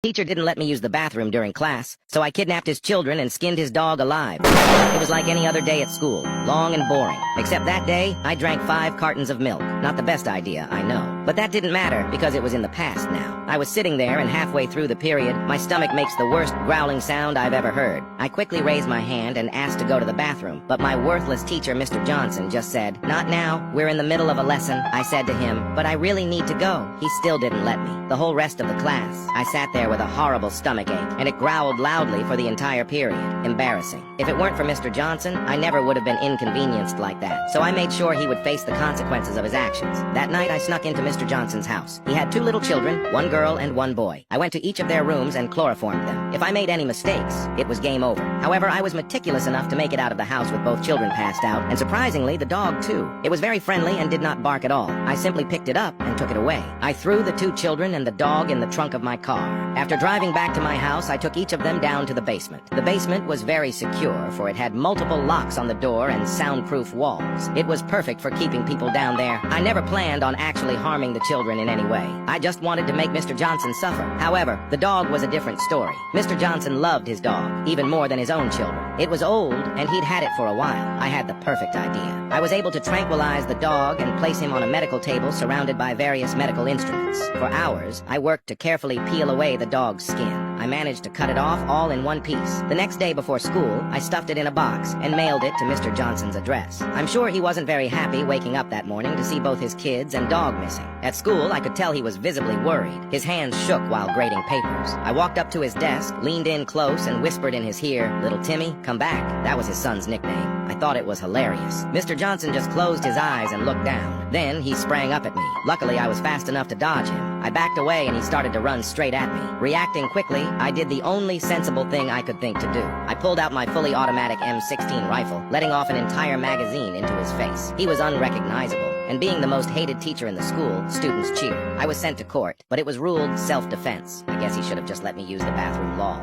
Teacher didn't let me use the bathroom during class, so I kidnapped his children and skinned his dog alive. It was like any other day at school, long and boring. Except that day, I drank 5 cartons of milk. Not the best idea, I know. But that didn't matter, because it was in the past now. I was sitting there, and halfway through the period, my stomach makes the worst growling sound I've ever heard. I quickly raised my hand and asked to go to the bathroom, but my worthless teacher, Mr. Johnson, just said, "Not now, we're in the middle of a lesson." I said to him, "But I really need to go." He still didn't let me. The whole rest of the class, I sat there with a horrible stomachache, and it growled loudly for the entire period. Embarrassing. If it weren't for Mr. Johnson, I never would have been inconvenienced like that, so I made sure he would face the consequences of his actions. That night, I snuck into Mr. Johnson's house. He had 2 little children, 1 girl and 1 boy. I went to each of their rooms and chloroformed them. If I made any mistakes, it was game over. However, I was meticulous enough to make it out of the house with both children passed out, and surprisingly, the dog too. It was very friendly and did not bark at all. I simply picked it up and took it away. I threw the 2 children and the dog in the trunk of my car. After driving back to my house, I took each of them down to the basement. The basement was very secure, for it had multiple locks on the door and soundproof walls. It was perfect for keeping people down there. I never planned on actually harming the children in any way. I just wanted to make Mr. Johnson suffer. However, the dog was a different story. Mr. Johnson loved his dog, even more than his own children. It was old, and he'd had it for a while. I had the perfect idea. I was able to tranquilize the dog and place him on a medical table surrounded by various medical instruments. For hours, I worked to carefully peel away the dog's skin. I managed to cut it off all in one piece. The next day before school, I stuffed it in a box and mailed it to Mr. Johnson's address. I'm sure he wasn't very happy waking up that morning to see both his kids and dog missing. At school, I could tell he was visibly worried. His hands shook while grading papers. I walked up to his desk, leaned in close, and whispered in his ear, "Little Timmy, come back." That was his son's nickname. I thought it was hilarious. Mr. Johnson just closed his eyes and looked down. Then he sprang up at me. Luckily, I was fast enough to dodge him. I backed away and he started to run straight at me. Reacting quickly, I did the only sensible thing I could think to do. I pulled out my fully automatic M16 rifle, letting off an entire magazine into his face. He was unrecognizable, and being the most hated teacher in the school, students cheered. I was sent to court, but it was ruled self-defense. I guess he should have just let me use the bathroom lol.